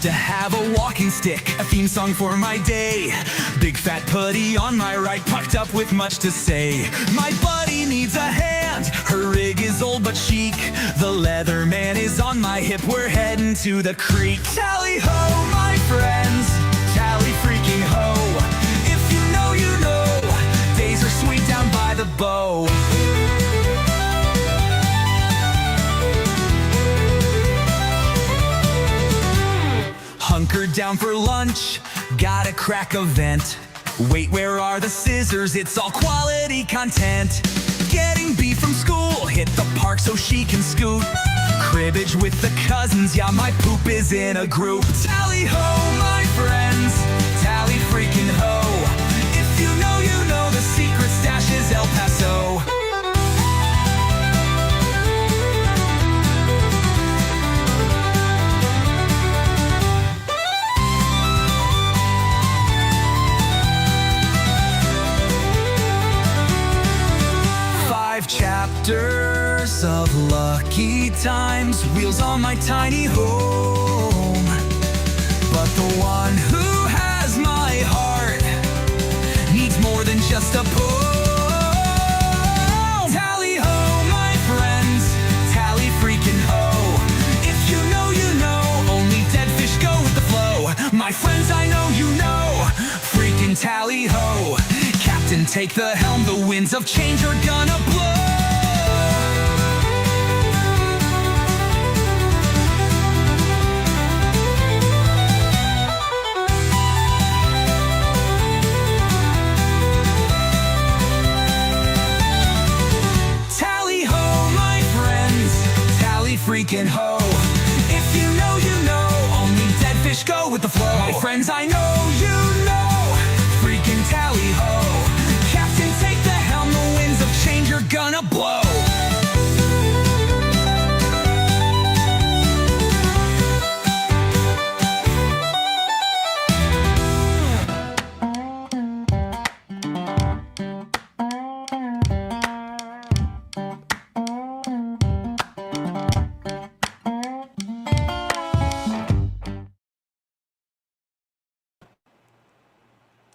to have a walking stick, a theme song for my day. Big fat putty on my right, pucked up with much to say. My buddy needs a hand, her rig is old but chic. The leather man is on my hip, we're heading to the creek. Tally ho, my friends, tally freaking ho. If you know, you know, days are sweet down by the bow. Hunkered down for lunch, gotta crack a vent. Wait, where are the scissors? It's all quality content. Getting beef from school, hit the park so she can scoot. Cribbage with the cousins, yeah, my poop is in a group. Tally ho, my friends, tally freaking ho. If you know, you know, the secret stash is El Paso. 5 chapters of lucky times, wheels on my tiny home. But the one who has my heart needs more than just a poem. Tally ho, my friends, tally freaking ho. If you know, you know, only dead fish go with the flow. My friends, I know you know, freaking tally ho. Captain, take the helm, the winds of change are gonna blow. Tally ho, my friends, tally freaking ho. If you know, you know, only dead fish go with the flow. My friends, I know you know, freaking tally ho. Captain, take the helm, the winds of change are gonna blow.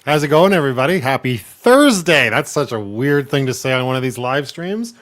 How's it going, everybody? Happy Thursday. That's such a weird thing to say on one of these live streams,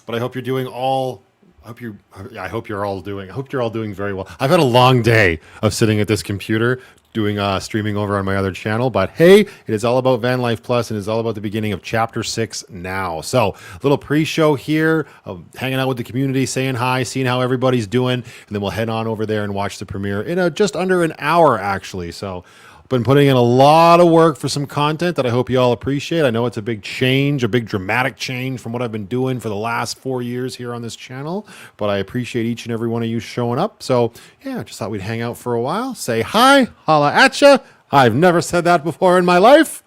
but I hope you're doing all. I hope you're all doing very well. I've had a long day of sitting at this computer doing streaming over on my other channel, but hey, it is all about VanlifePLUS and it's all about the beginning of Chapter 6 now. So, a little pre-show here, hanging out with the community, saying hi, seeing how everybody's doing, and then we'll head on over there and watch the premiere in just under an hour, actually. So, been putting in a lot of work for some content that I hope you all appreciate. I know it's a big change, a big dramatic change from what I've been doing for the last 4 years here on this channel, but I appreciate each and every one of you showing up. So yeah, just thought we'd hang out for a while, say hi, holla at ya. I've never said that before in my life,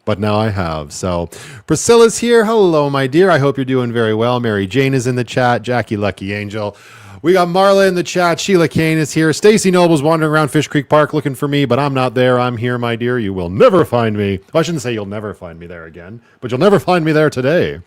but now I have. So Priscilla's here. Hello, my dear. I hope you're doing very well. Mary Jane is in the chat. Jackie Lucky Angel. We got Marla in the chat. Sheila Kane is here. Stacy Noble's wandering around Fish Creek Park looking for me, but I'm not there. I'm here, my dear. You will never find me. Well, I shouldn't say you'll never find me there again, but you'll never find me there today.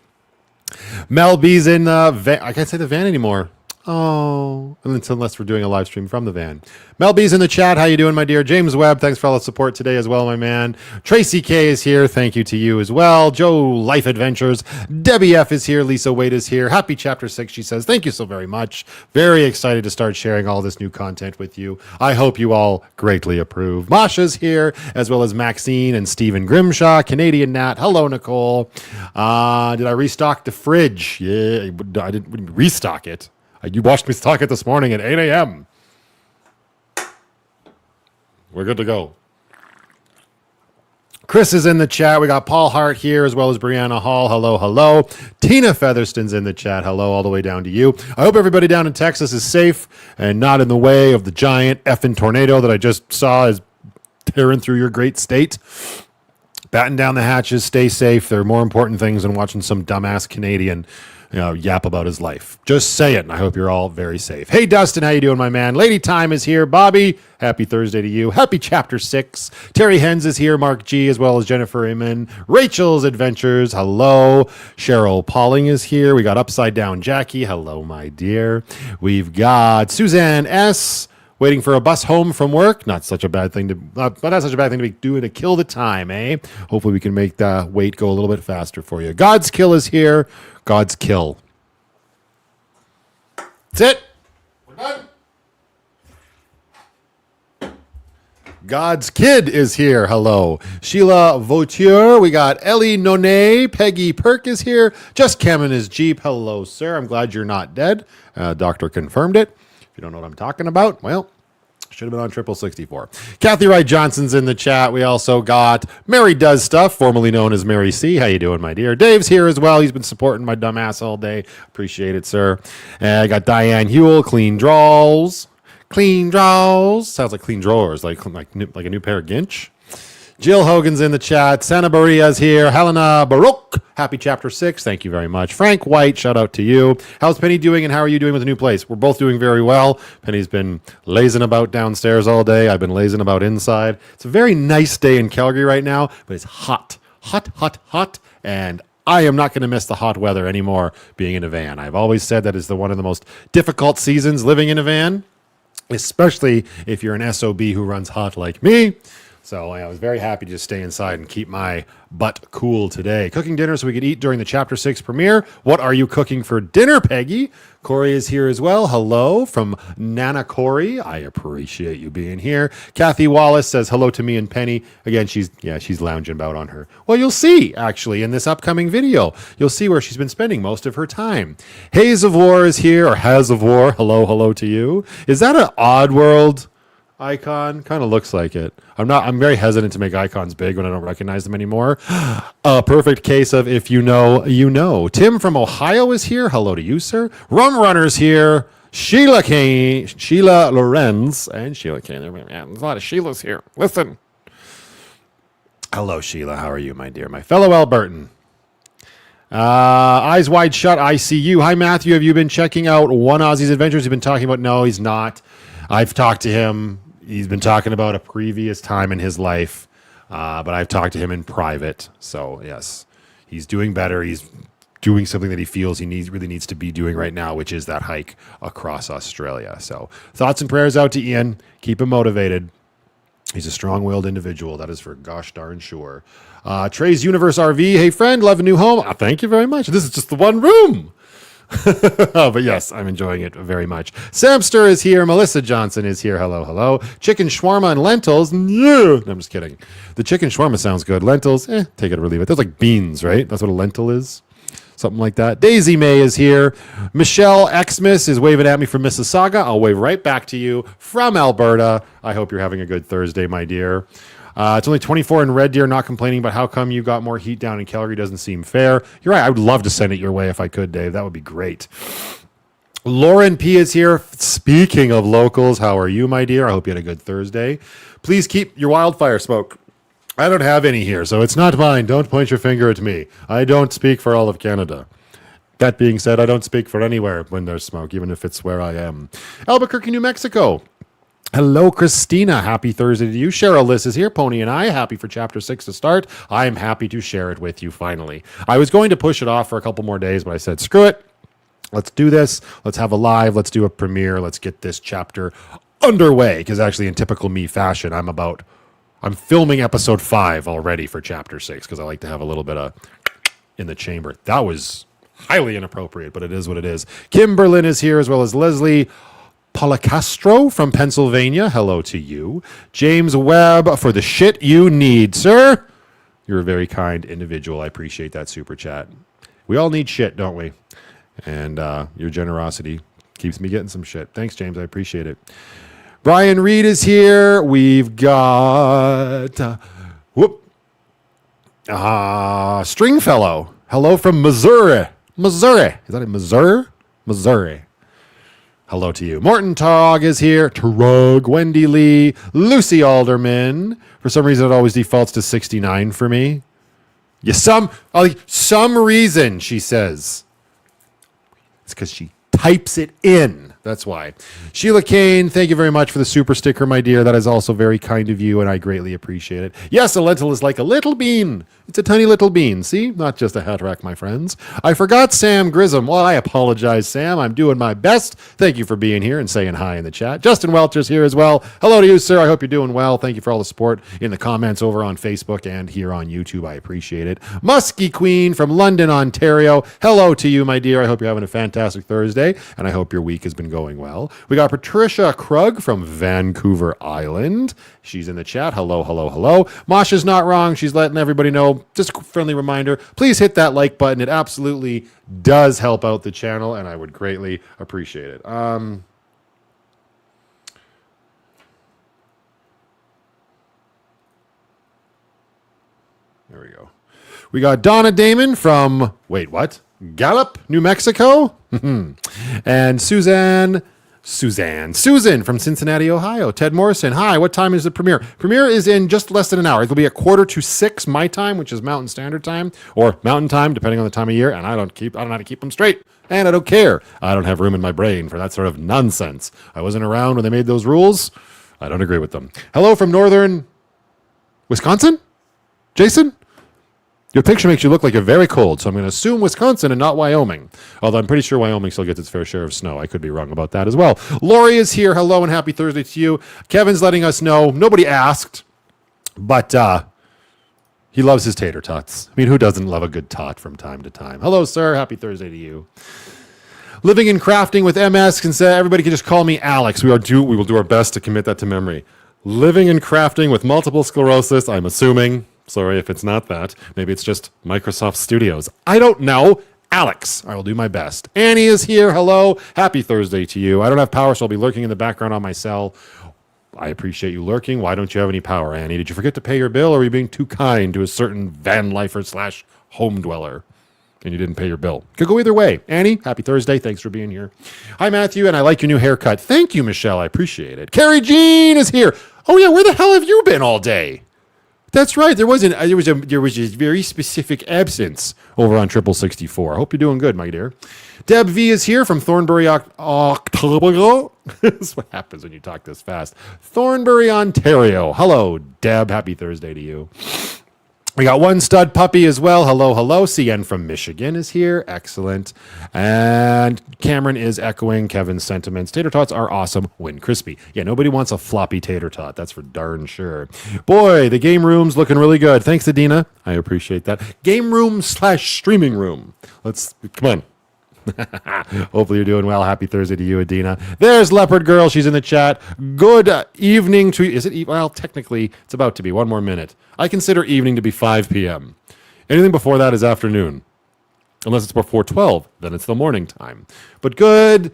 Mel B's in van. I can't say the van anymore. Oh, unless we're doing a live stream from the van. Mel B's in the chat. How you doing, my dear? James Webb, thanks for all the support today as well, my man. Tracy K is here. Thank you to you as well. Joe Life Adventures. Debbie F is here. Lisa Wade is here. Happy Chapter 6, she says. Thank you so very much. Very excited to start sharing all this new content with you. I hope you all greatly approve. Masha's here, as well as Maxine and Stephen Grimshaw. Canadian Nat. Hello, Nicole. Did I restock the fridge? Yeah, I didn't restock it. You watched me stock it this morning at 8 a.m. We're good to go. Chris is in the chat. We got Paul Hart here, as well as Brianna Hall. Hello, hello. Tina Featherston's in the chat. Hello, all the way down to you. I hope everybody down in Texas is safe and not in the way of the giant effing tornado that I just saw is tearing through your great state. Batten down the hatches. Stay safe. There are more important things than watching some dumbass Canadian yap about his life. Just say it, and I hope you're all very safe. Hey, Dustin, how you doing, my man? Lady Time is here. Bobby, happy Thursday to you. Happy Chapter 6. Terry Hens is here. Mark G, as well as Jennifer Amen. Rachel's Adventures, hello. Cheryl Pauling is here. We got Upside Down Jackie. Hello, my dear. We've got Suzanne S. Waiting for a bus home from work. Not such a bad thing to not such a bad thing to be doing to kill the time, eh? Hopefully we can make the wait go a little bit faster for you. God's Kill is here. God's Kill. That's it. We're done. God's Kid is here. Hello. Sheila Vautier. We got Ellie Nonay. Peggy Perk is here. Just Cam in his Jeep. Hello, sir. I'm glad you're not dead. Doctor confirmed it. If you don't know what I'm talking about, well, should have been on 6464. Kathy Wright Johnson's in the chat. We also got Mary Does Stuff, formerly known as Mary C. How you doing, my dear? Dave's here as well. He's been supporting my dumb ass all day. Appreciate it, sir. And I got Diane Hewell, Clean Draws. Clean Draws. Sounds like clean drawers, like a new pair of Ginch. Jill Hogan's in the chat. Santa Maria's here. Helena Baroque. Happy Chapter 6. Thank you very much. Frank White, shout out to you. How's Penny doing and how are you doing with the new place? We're both doing very well. Penny's been lazing about downstairs all day. I've been lazing about inside. It's a very nice day in Calgary right now, but it's hot. Hot, hot, hot. And I am not going to miss the hot weather anymore being in a van. I've always said that is one of the most difficult seasons living in a van, especially if you're an SOB who runs hot like me. So I was very happy to just stay inside and keep my butt cool today. Cooking dinner so we could eat during the Chapter 6 premiere. What are you cooking for dinner, Peggy? Corey is here as well. Hello from Nana Corey. I appreciate you being here. Kathy Wallace says hello to me and Penny. Again, she's lounging about on her. Well, you'll see, actually, in this upcoming video. You'll see where she's been spending most of her time. Haze of War is here, or Has of War. Hello to you. Is that an Oddworld icon? Kind of looks like it. I'm very hesitant to make icons big when I don't recognize them anymore. A perfect case of if you know, you know. Tim from Ohio is here. Hello to you, sir. Rum Runner's here. Sheila Kane, Sheila Lorenz, and Sheila Kane. There's a lot of Sheilas here. Listen. Hello, Sheila. How are you, my dear? My fellow Albertan. Eyes Wide Shut, I see you. Hi, Matthew. Have you been checking out One Aussie's Adventures? He's been talking about, no, he's not. I've talked to him. He's been talking about a previous time in his life, but I've talked to him in private. So, yes, he's doing better. He's doing something that he feels he really needs to be doing right now, which is that hike across Australia. So, thoughts and prayers out to Ian. Keep him motivated. He's a strong-willed individual. That is for gosh darn sure. Trey's Universe RV. Hey, friend, love a new home. Thank you very much. This is just the one room. But yes, I'm enjoying it very much. Samster is here. Melissa Johnson is here. Hello. Chicken shawarma and lentils. No, I'm just kidding. The chicken shawarma sounds good. Lentils, take it or leave it. Those like beans, right? That's what a lentil is. Something like that. Daisy May is here. Michelle Xmas is waving at me from Mississauga. I'll wave right back to you from Alberta. I hope you're having a good Thursday, my dear. It's only 24 in Red Deer, not complaining, but how come you got more heat down in Calgary? Doesn't seem fair. You're right. I would love to send it your way if I could, Dave. That would be great. Lauren P. is here. Speaking of locals, how are you, my dear? I hope you had a good Thursday. Please keep your wildfire smoke. I don't have any here, so it's not mine. Don't point your finger at me. I don't speak for all of Canada. That being said, I don't speak for anywhere when there's smoke, even if it's where I am. Albuquerque, New Mexico. Hello, Christina. Happy Thursday to you. Cheryl Liss is here. Pony and I, happy for Chapter 6 to start. I am happy to share it with you finally. I was going to push it off for a couple more days, but I said, screw it. Let's do this. Let's have a live. Let's do a premiere. Let's get this chapter underway. Because actually, in typical me fashion, I'm filming episode 5 already for Chapter 6 because I like to have a little bit of in the chamber. That was highly inappropriate, but it is what it is. Kim Berlin is here, as well as Leslie Policastro from Pennsylvania. Hello to you. James Webb for the shit you need, sir. You're a very kind individual. I appreciate that super chat. We all need shit, don't we? And your generosity keeps me getting some shit. Thanks, James. I appreciate it. Brian Reed is here. We've got Stringfellow. Hello from Missouri. Missouri. Is that in Missouri? Missouri. Hello to you. Morton Togg is here. Trug, Wendy Lee, Lucy Alderman. For some reason, it always defaults to 69 for me. Yeah, some reason, she says. It's because she types it in. That's why. Sheila Kane, thank you very much for the super sticker, my dear. That is also very kind of you, and I greatly appreciate it. Yes, a lentil is like a little bean. It's a tiny little bean. See? Not just a hat rack, my friends. I forgot Sam Grissom. Well, I apologize, Sam. I'm doing my best. Thank you for being here and saying hi in the chat. Justin Welcher's here as well. Hello to you, sir. I hope you're doing well. Thank you for all the support in the comments over on Facebook and here on YouTube. I appreciate it. Muskie Queen from London, Ontario. Hello to you, my dear. I hope you're having a fantastic Thursday, and I hope your week has been going well. We got Patricia Krug from Vancouver Island. She's in the chat. Hello, hello, hello. Masha's not wrong. She's letting everybody know. Just a friendly reminder, please hit that like button. It absolutely does help out the channel, and I would greatly appreciate it. There we go. We got Donna Damon from, wait, what? Gallup, New Mexico? And Susan from Cincinnati, Ohio. Ted Morrison, hi, what time is the premiere? Premiere is in just less than an hour. It'll be 5:45 my time, which is Mountain Standard Time, or Mountain Time, depending on the time of year, and I don't know how to keep them straight. And I don't care. I don't have room in my brain for that sort of nonsense. I wasn't around when they made those rules. I don't agree with them. Hello from northern Wisconsin? Jason? Your picture makes you look like you're very cold, so I'm going to assume Wisconsin and not Wyoming. Although I'm pretty sure Wyoming still gets its fair share of snow. I could be wrong about that as well. Lori is here. Hello and happy Thursday to you. Kevin's letting us know. Nobody asked, but he loves his tater tots. I mean, who doesn't love a good tot from time to time? Hello, sir. Happy Thursday to you. Living and Crafting with MS can say everybody can just call me Alex. We will do our best to commit that to memory. Living and Crafting with multiple sclerosis, I'm assuming. Sorry if it's not that. Maybe it's just Microsoft Studios. I don't know. Alex, I will do my best. Annie is here. Hello. Happy Thursday to you. I don't have power, so I'll be lurking in the background on my cell. I appreciate you lurking. Why don't you have any power, Annie? Did you forget to pay your bill, or are you being too kind to a certain van lifer / home dweller? And you didn't pay your bill. Could go either way. Annie, happy Thursday. Thanks for being here. Hi, Matthew, and I like your new haircut. Thank you, Michelle. I appreciate it. Carrie Jean is here. Oh, yeah, where the hell have you been all day? That's right. There was a very specific absence over on 6064. I hope you're doing good, my dear. Deb V is here from Thornbury, Ontario. That's what happens when you talk this fast. Thornbury, Ontario. Hello, Deb. Happy Thursday to you. We got one stud puppy as well. Hello, hello. CN from Michigan is here. Excellent. And Cameron is echoing Kevin's sentiments. Tater tots are awesome when crispy. Yeah, nobody wants a floppy tater tot. That's for darn sure. Boy, the game room's looking really good. Thanks, Adina. I appreciate that. Game room / streaming room. Come on. Hopefully you're doing well. Happy Thursday to you, Adina. There's Leopard Girl. She's in the chat. Good evening to you. Is it? Well, technically, it's about to be. One more minute. I consider evening to be 5 p.m. Anything before that is afternoon. Unless it's before 12, then it's the morning time. But good.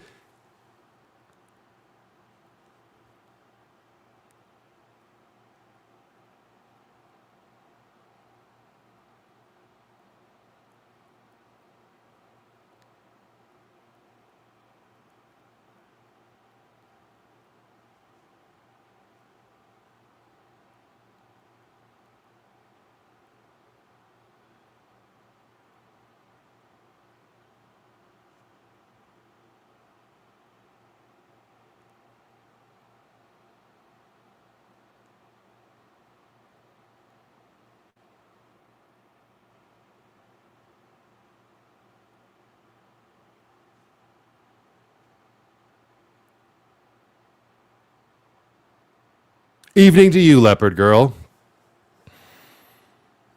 Evening to you, Leopard Girl.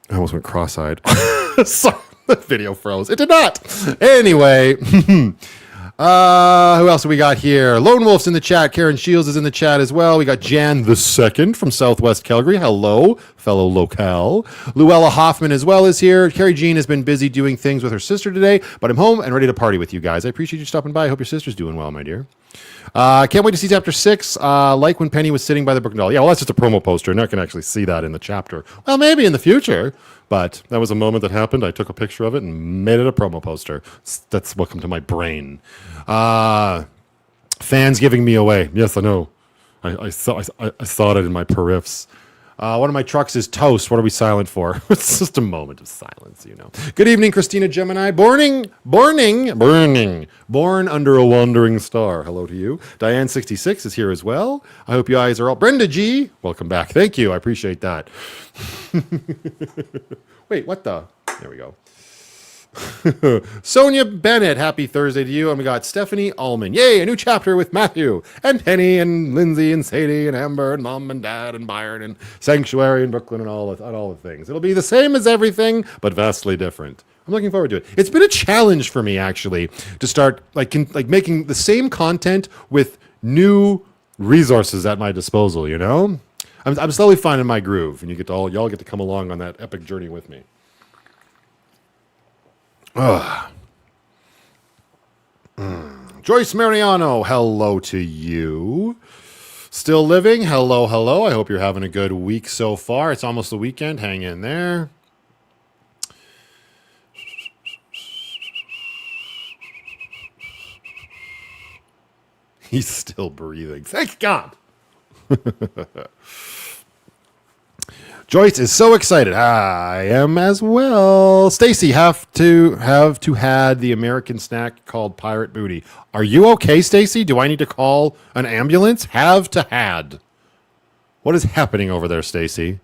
I almost went cross-eyed. Sorry, the video froze. It did not. Anyway, who else do we got here? Lone Wolf's in the chat. Karen Shields is in the chat as well. We got Jan the Second from Southwest Calgary. Hello, fellow locale. Luella Hoffman as well is here. Carrie Jean has been busy doing things with her sister today, but I'm home and ready to party with you guys. I appreciate you stopping by. I hope your sister's doing well, my dear. Can't wait to see chapter 6. Like when Penny was sitting by the broken doll. Yeah, well, that's just a promo poster. Not going to actually see that in the chapter. Well, maybe in the future. But that was a moment that happened. I took a picture of it and made it a promo poster. That's welcome to my brain. Fans giving me away. Yes, I know. I saw it in my periffs. One of my trucks is toast. What are we silent for? It's just a moment of silence, you know. Good evening, Christina Gemini. Born under a wandering star. Hello to you. Diane66 is here as well. I hope you guys are all. Brenda G, welcome back. Thank you. I appreciate that. Wait, what the? There we go. Sonia Bennett, happy Thursday to you. And we got Stephanie Allman. Yay, a new chapter with Matthew and Penny and Lindsay and Sadie and Amber and Mom and Dad and Byron and Sanctuary and Brooklyn and all the things. It'll be the same as everything, but vastly different. I'm looking forward to it. It's been a challenge for me, actually, to start like making the same content with new resources at my disposal, you know? I'm slowly finding my groove, and y'all get to come along on that epic journey with me. Joyce Mariano, hello to you. Still living, hello, hello. I hope you're having a good week so far. It's almost the weekend. Hang in there. He's still breathing. Thank God. Joyce is so excited. I am as well. Stacy, have to had the American snack called Pirate Booty. Are you okay, Stacy? Do I need to call an ambulance? Have to had. What is happening over there, Stacy?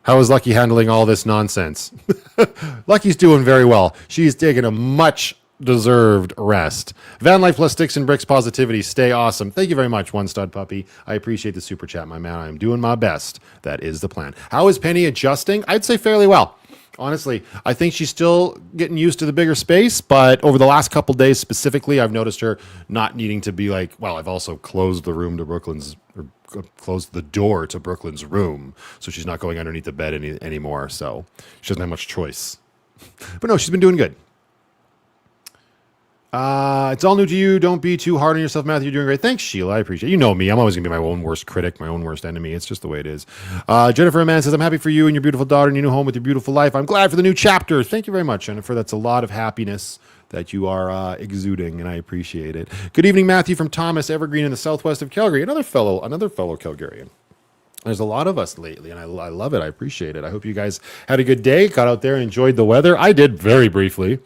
How is Lucky handling all this nonsense? Lucky's doing very well. She's taking a much deserved rest. VanlifePLUS sticks and bricks positivity. Stay awesome. Thank you very much, One Stud Puppy. I appreciate the super chat, my man. I am doing my best. That is the plan. How is Penny adjusting? I'd say fairly well. Honestly, I think she's still getting used to the bigger space, but over the last couple days specifically, I've noticed her not needing to be like, well, I've also closed the room to Brooklyn's, or closed the door to Brooklyn's room, so she's not going underneath the bed anymore, so she doesn't have much choice. But no, she's been doing good. It's all new to you. Don't be too hard on yourself, Matthew. You're doing great. Thanks, Sheila. I appreciate it. You know me. I'm always going to be my own worst critic, my own worst enemy. It's just the way it is. Jennifer Mann says, I'm happy for you and your beautiful daughter and your new home with your beautiful life. I'm glad for the new chapter. Thank you very much, Jennifer. That's a lot of happiness that you are exuding, and I appreciate it. Good evening, Matthew from Thomas Evergreen in the southwest of Calgary. Another fellow Calgarian. There's a lot of us lately, and I love it. I appreciate it. I hope you guys had a good day, got out there and enjoyed the weather. I did very briefly.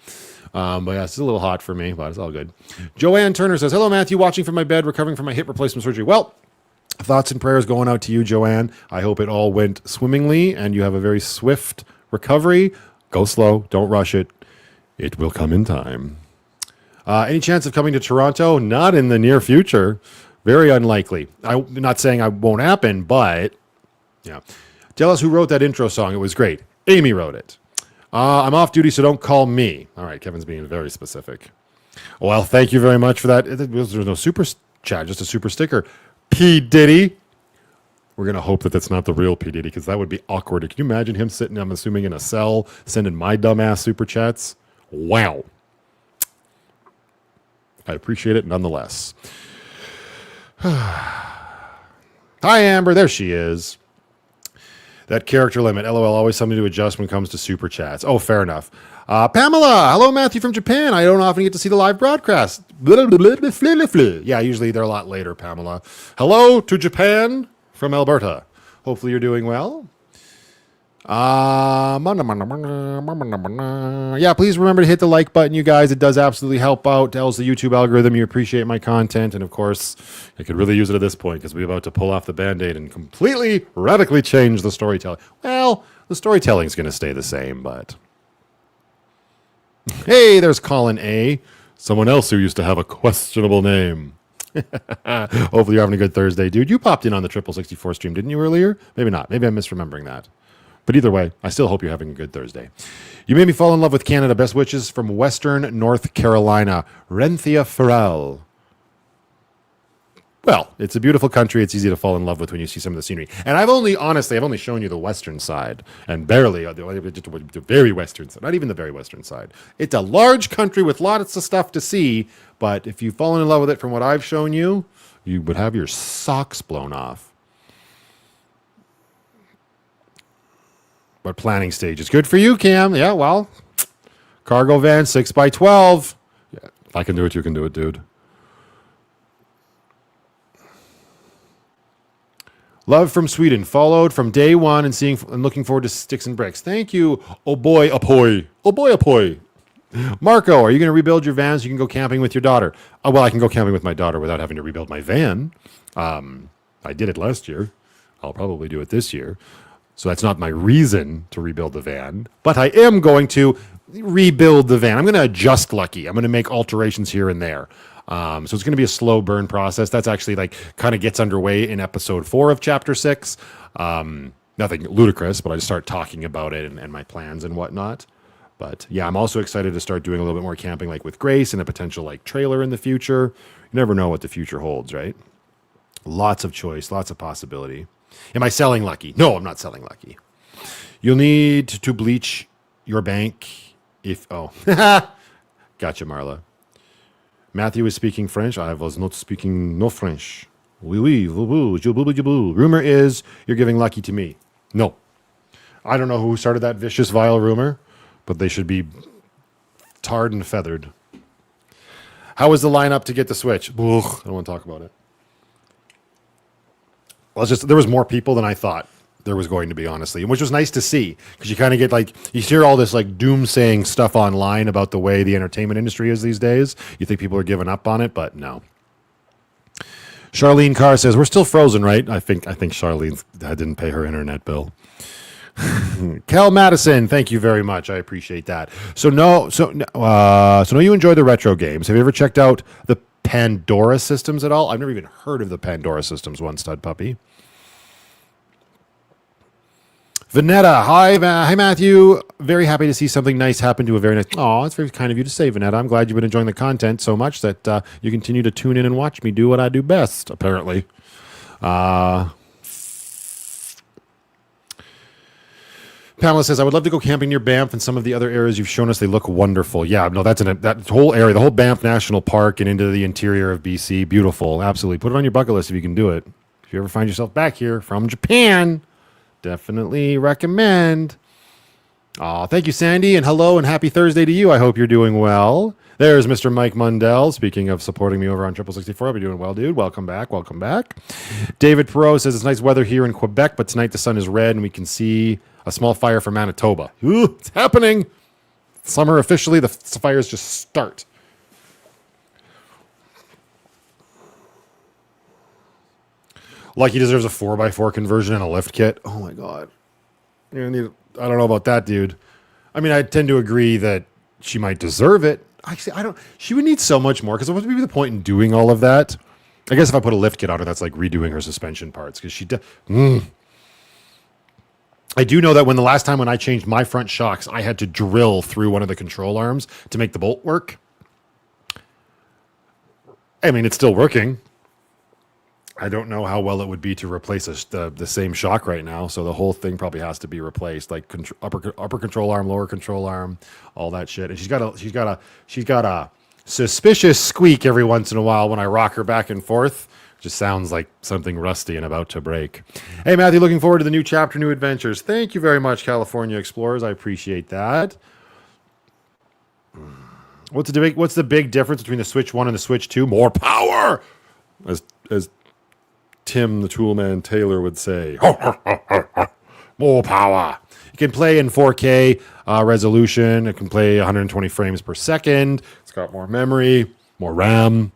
But yeah, it's a little hot for me, but it's all good. Joanne Turner says, hello, Matthew, watching from my bed, recovering from my hip replacement surgery. Well, thoughts and prayers going out to you, Joanne. I hope it all went swimmingly and you have a very swift recovery. Go slow. Don't rush it. It will come in time. Any chance of coming to Toronto? Not in the near future. Very unlikely. I'm not saying I won't happen, but yeah. Tell us who wrote that intro song. It was great. Amy wrote it. I'm off duty, so don't call me. All right, Kevin's being very specific. Well, thank you very much for that. There's no super chat, just a super sticker. P. Diddy. We're going to hope that that's not the real P. Diddy, because that would be awkward. Can you imagine him sitting, I'm assuming, in a cell, sending my dumbass super chats? Wow. I appreciate it nonetheless. Hi, Amber. There she is. That character limit, LOL, always something to adjust when it comes to super chats. Oh, fair enough. Pamela, hello, Matthew from Japan. I don't often get to see the live broadcast. Yeah, usually they're a lot later, Pamela. Hello to Japan from Alberta. Hopefully you're doing well. Yeah, please remember to hit the like button, you guys. It does absolutely help out. Tells the YouTube algorithm you appreciate my content. And of course, I could really use it at this point because we're about to pull off the Band-Aid and completely, radically change the storytelling. Well, the storytelling is going to stay the same, but... Hey, there's Colin A. Someone else who used to have a questionable name. Hopefully you're having a good Thursday, dude. You popped in on the 64 stream, didn't you, earlier? Maybe not. Maybe I'm misremembering that. But either way, I still hope you're having a good Thursday. You made me fall in love with Canada. Best wishes from Western North Carolina. Renthia Farrell. Well, it's a beautiful country. It's easy to fall in love with when you see some of the scenery. And I've only shown you the western side. And barely, the very western side. Not even the very western side. It's a large country with lots of stuff to see. But if you've fallen in love with it from what I've shown you, you would have your socks blown off. But planning stage is good for you, Cam. Yeah, well, cargo van 6x12. Yeah, if I can do it, you can do it, dude. Love from Sweden, followed from day one and looking forward to Sticks and Bricks. Thank you. Oh boy, apoy. Oh boy, apoy. Marco, are you going to rebuild your van so you can go camping with your daughter? Oh, well, I can go camping with my daughter without having to rebuild my van. I did it last year. I'll probably do it this year. So that's not my reason to rebuild the van, but I am going to rebuild the van. I'm going to adjust Lucky. I'm going to make alterations here and there. So it's going to be a slow burn process. That's actually like kind of gets underway in episode 4 of chapter 6. Nothing ludicrous, but I just start talking about it and my plans and whatnot. But yeah, I'm also excited to start doing a little bit more camping, like with Grace and a potential like trailer in the future. You never know what the future holds, right? Lots of choice, lots of possibility. Am I selling Lucky? No, I'm not selling Lucky. You'll need to bleach your bank if... Oh. Gotcha, Marla. Matthew is speaking French. I was not speaking no French. Oui, oui, boo, boo. Rumor is you're giving Lucky to me. No. I don't know who started that vicious, vile rumor, but they should be tarred and feathered. How was the lineup to get the Switch? Ugh, I don't want to talk about it. Well, there was more people than I thought there was going to be, honestly, which was nice to see because you kind of get like, you hear all this like doomsaying stuff online about the way the entertainment industry is these days. You think people are giving up on it, but no. Charlene Carr says, we're still frozen, right? I think Charlene didn't pay her internet bill. Cal Madison, thank you very much. I appreciate that. So no, you enjoy the retro games. Have you ever checked out the Pandora systems at all? I've never even heard of the Pandora systems, one stud puppy. Vanetta, hi Matthew. Very happy to see something nice happen to a very nice... Oh, it's very kind of you to say, Vanetta. I'm glad you've been enjoying the content so much that you continue to tune in and watch me do what I do best, apparently. Pamela says, I would love to go camping near Banff and some of the other areas you've shown us. They look wonderful. Yeah, no, that whole area, the whole Banff National Park and into the interior of BC. Beautiful. Absolutely. Put it on your bucket list if you can do it. If you ever find yourself back here from Japan, definitely recommend. Oh, thank you, Sandy. And hello and happy Thursday to you. I hope you're doing well. There's Mr. Mike Mundell. Speaking of supporting me over on 64, I'll be doing well, dude. Welcome back. Welcome back. David Perot says, it's nice weather here in Quebec, but tonight the sun is red and we can see a small fire from Manitoba. Ooh, it's happening. Summer officially, the fires just start. Lucky deserves a 4x4 conversion and a lift kit. Oh my God. I don't know about that, dude. I mean, I tend to agree that she might deserve it. Actually, she would need so much more because what would be the point in doing all of that? I guess if I put a lift kit on her, that's like redoing her suspension parts because I do know that when I changed my front shocks, I had to drill through one of the control arms to make the bolt work. I mean, it's still working. I don't know how well it would be to replace the same shock right now, so the whole thing probably has to be replaced, like upper control arm, lower control arm, all that shit. And she's got a suspicious squeak every once in a while when I rock her back and forth. Just sounds like something rusty and about to break. Hey, Matthew, looking forward to the new chapter, new adventures. Thank you very much, California Explorers. I appreciate that. What's the big difference between the Switch 1 and the Switch 2? More power, as Tim the Toolman Taylor would say. More power. You can play in 4K resolution. It can play 120 frames per second. It's got more memory, more RAM.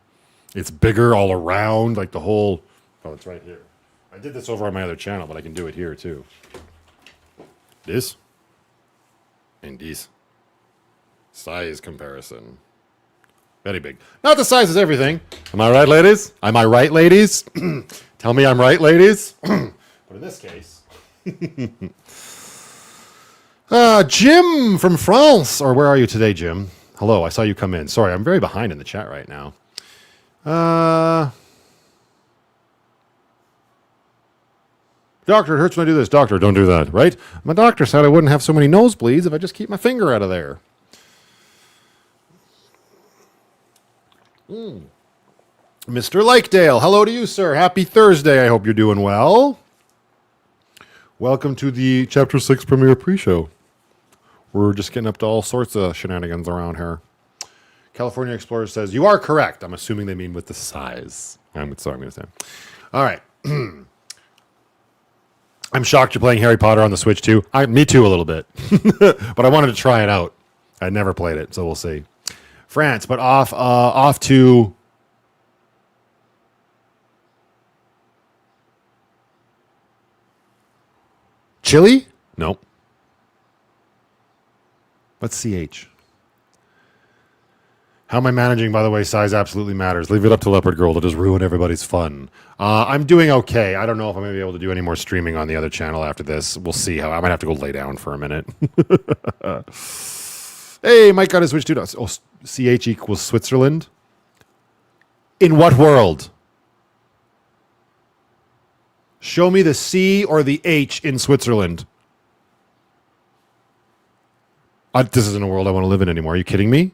It's bigger all around, like the whole... Oh, it's right here. I did this over on my other channel, but I can do it here, too. This. And this. Size comparison. Very big. Not the size is everything. Am I right, ladies? Am I right, ladies? Tell me I'm right, ladies. But in this case... Jim from France. Or where are you today, Jim? Hello, I saw you come in. Sorry, I'm very behind in the chat right now. Doctor, it hurts when I do this. Doctor, don't do that, right? My doctor said I wouldn't have so many nosebleeds if I just keep my finger out of there. Mr. Lakedale, hello to you, sir. Happy Thursday. I hope you're doing well. Welcome to the Chapter 6 premiere pre-show. We're just getting up to all sorts of shenanigans around here. California Explorer says, you are correct. I'm assuming they mean with the size. That's what I'm going to say. All right. I'm shocked you're playing Harry Potter on the Switch too. Me too, a little bit. But I wanted to try it out. I never played it, so we'll see. France, but off to Chile? Nope. What's CH? How am I managing, by the way? Size absolutely matters. Leave it up to Leopard Girl to just ruin everybody's fun. I'm doing okay. I don't know if I'm going to be able to do any more streaming on the other channel after this. We'll see how. I might have to go lay down for a minute. Hey, Mike got his Switch too. Oh, CH equals Switzerland? In what world? Show me the C or the H in Switzerland. This isn't a world I want to live in anymore. Are you kidding me?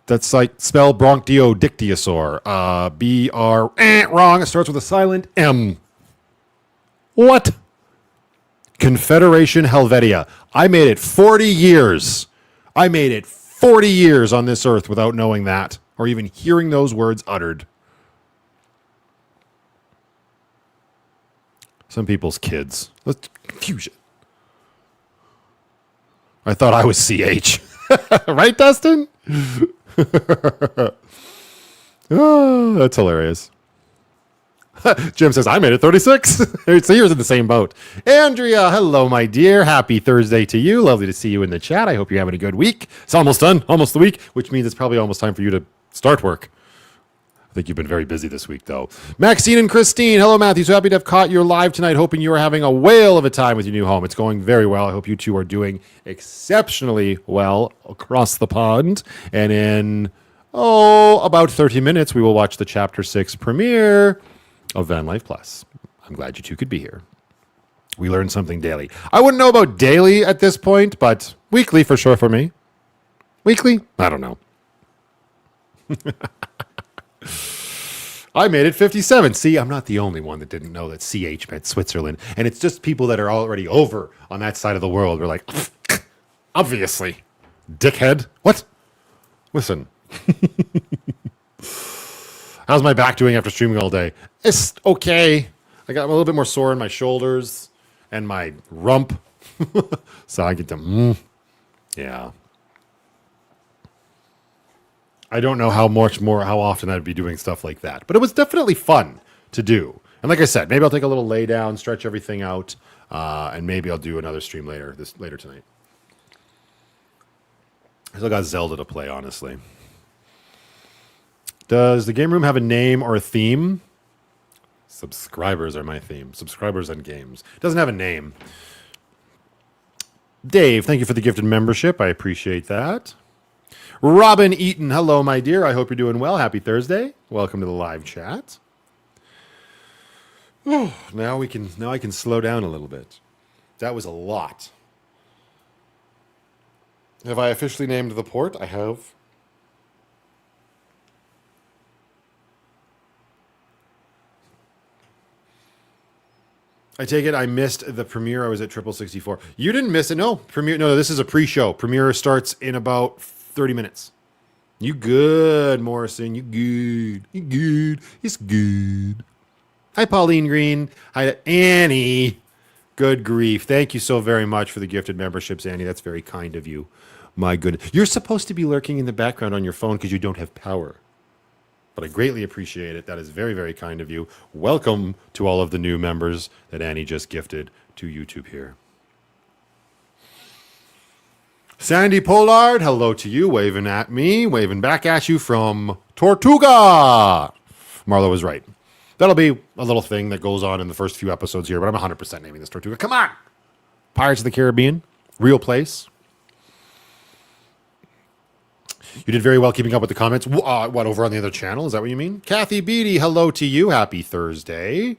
That's like spell bronchiodictiosaur. B-R... wrong. It starts with a silent M. What? Confederation Helvetia. I made it 40 years. I made it 40 years on this earth without knowing that or even hearing those words uttered. Some people's kids. Let's confusion. I thought I was CH. Right, Dustin? Oh, that's hilarious. Jim says, I made it 36. So yours in the same boat. Andrea, hello, my dear. Happy Thursday to you. Lovely to see you in the chat. I hope you're having a good week. It's almost done, almost the week, which means it's probably almost time for you to start work. I think you've been very busy this week, though. Maxine and Christine, hello, Matthew. So happy to have caught your live tonight. Hoping you are having a whale of a time with your new home. It's going very well. I hope you two are doing exceptionally well across the pond. And in, about 30 minutes, we will watch the Chapter 6 premiere of VanlifePLUS. I'm glad you two could be here. We learn something daily. I wouldn't know about daily at this point, but weekly for sure for me. Weekly? I don't know. I made it 57. See, I'm not the only one that didn't know that CH meant Switzerland. And it's just people that are already over on that side of the world. We're like, obviously. Dickhead. What? Listen. How's my back doing after streaming all day? It's okay. I got a little bit more sore in my shoulders and my rump. So I get to, yeah. I don't know how often I'd be doing stuff like that. But it was definitely fun to do. And like I said, maybe I'll take a little lay down, stretch everything out, and maybe I'll do another stream later tonight. I still got Zelda to play, honestly. Does the game room have a name or a theme? Subscribers are my theme. Subscribers and games. It doesn't have a name. Dave, thank you for the gifted membership. I appreciate that. Robin Eaton, hello, my dear. I hope you're doing well. Happy Thursday. Welcome to the live chat. Oh, now I can slow down a little bit. That was a lot. Have I officially named the port? I have. I take it I missed the premiere. I was at 64. You didn't miss it. No, premiere. No, this is a pre-show. Premiere starts in about 30 minutes. You good, Morrison. You good. You good. It's good. Hi, Pauline Green. Hi, Annie. Good grief. Thank you so very much for the gifted memberships, Annie. That's very kind of you. My goodness. You're supposed to be lurking in the background on your phone because you don't have power. But I greatly appreciate it. That is very, very kind of you. Welcome to all of the new members that Annie just gifted to YouTube here. Sandy Pollard, hello to you, waving at me, waving back at you from Tortuga. Marlo was right. That'll be a little thing that goes on in the first few episodes here, but I'm 100% naming this Tortuga. Come on! Pirates of the Caribbean, real place. You did very well keeping up with the comments. What, over on the other channel? Is that what you mean? Kathy Beatty, hello to you. Happy Thursday.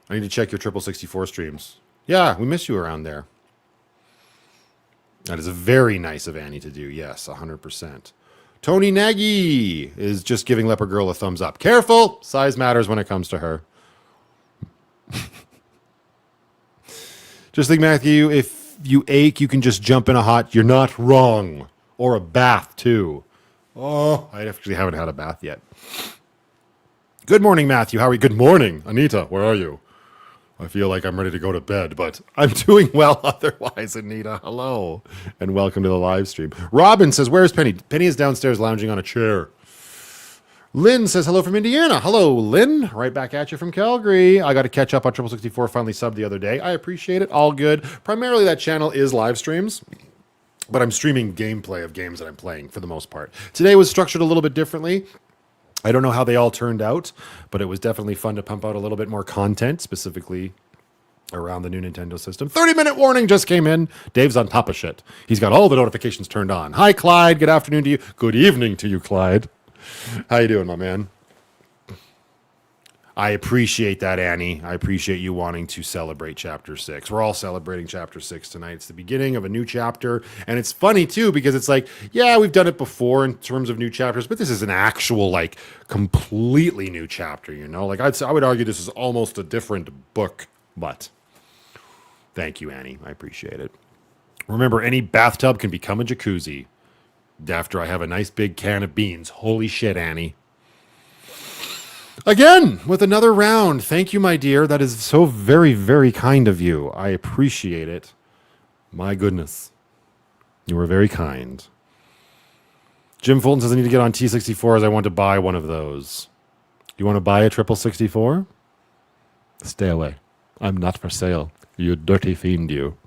I need to check your 64 streams. Yeah, we miss you around there. That is very nice of Annie to do. Yes, 100%. Tony Nagy is just giving Leopard Girl a thumbs up. Careful! Size matters when it comes to her. Just think, Matthew, if you ache, you can just jump in a hot. You're not wrong. Or a bath, too. Oh, I actually haven't had a bath yet. Good morning, Matthew. How are you? Good morning, Anita. Where are you? I feel like I'm ready to go to bed, but I'm doing well otherwise, Anita. Hello, and welcome to the live stream. Robin says, where's Penny? Penny is downstairs lounging on a chair. Lynn says, hello from Indiana. Hello, Lynn. Right back at you from Calgary. I got to catch up on 64. Finally subbed the other day. I appreciate it. All good. Primarily, that channel is live streams, but I'm streaming gameplay of games that I'm playing for the most part. Today was structured a little bit differently. I don't know how they all turned out, but it was definitely fun to pump out a little bit more content, specifically around the new Nintendo system. 30-minute warning just came in. Dave's on top of shit. He's got all the notifications turned on. Hi, Clyde. Good afternoon to you. Good evening to you, Clyde. How you doing, my man? I appreciate that, Annie. I appreciate you wanting to celebrate Chapter 6. We're all celebrating Chapter 6 tonight. It's the beginning of a new chapter. And it's funny, too, because it's like, yeah, we've done it before in terms of new chapters, but this is an actual, like, completely new chapter, you know? Like, I would argue this is almost a different book, but thank you, Annie. I appreciate it. Remember, any bathtub can become a jacuzzi after I have a nice big can of beans. Holy shit, Annie. Again, with another round. Thank you, my dear. That is so very, very kind of you. I appreciate it. My goodness. You were very kind. Jim Fulton says I need to get on T64 as I want to buy one of those. Do you want to buy a 64? Stay away. I'm not for sale. You dirty fiend, you.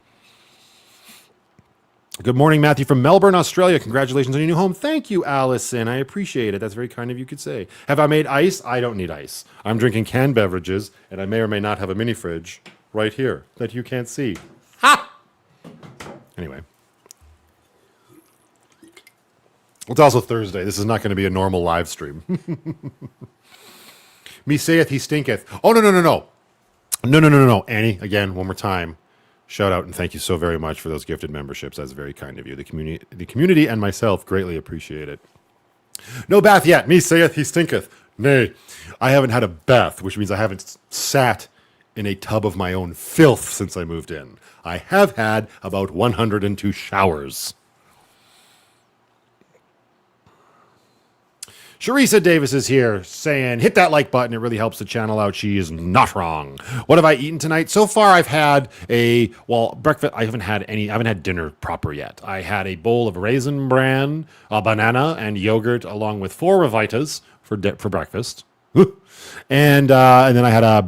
Good morning, Matthew from Melbourne, Australia. Congratulations on your new home. Thank you, Allison. I appreciate it. That's very kind of you could say. Have I made ice? I don't need ice. I'm drinking canned beverages, and I may or may not have a mini fridge right here that you can't see. Ha! Anyway. It's also Thursday. This is not going to be a normal live stream. Me saith he stinketh. Oh, no, no, no, no. No. Annie, again, one more time. Shout out and thank you so very much for those gifted memberships. That's very kind of you. The community and myself greatly appreciate it. No bath yet. Me saith he stinketh. Nay, I haven't had a bath, which means I haven't sat in a tub of my own filth since I moved in. I have had about 102 showers. Sharisa Davis is here saying, hit that like button. It really helps the channel out. She is not wrong. What have I eaten tonight? So far, I've had breakfast. I haven't had dinner proper yet. I had a bowl of Raisin Bran, a banana, and yogurt, along with 4 Revitas for breakfast. And then I had a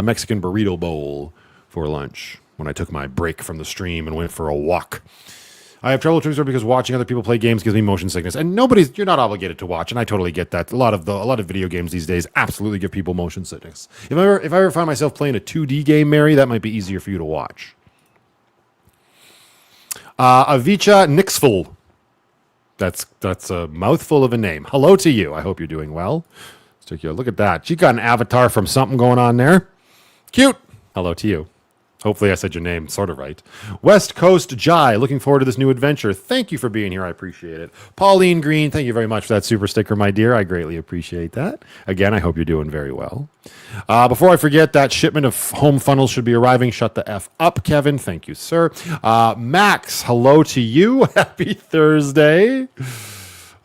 Mexican burrito bowl for lunch when I took my break from the stream and went for a walk. I have trouble with because watching other people play games gives me motion sickness, and you're not obligated to watch, and I totally get that. A lot of video games these days absolutely give people motion sickness. If I ever find myself playing a 2D game, Mary, that might be easier for you to watch. Avicha Nixful. That's a mouthful of a name. Hello to you. I hope you're doing well. Let's take a look at that. She got an avatar from something going on there. Cute. Hello to you. Hopefully I said your name sort of right. West Coast Jai, looking forward to this new adventure. Thank you for being here. I appreciate it. Pauline Green, thank you very much for that super sticker, my dear. I greatly appreciate that. Again, I hope you're doing very well. Before I forget, that shipment of home funnels should be arriving. Shut the F up, Kevin. Thank you, sir. Max, hello to you. Happy Thursday.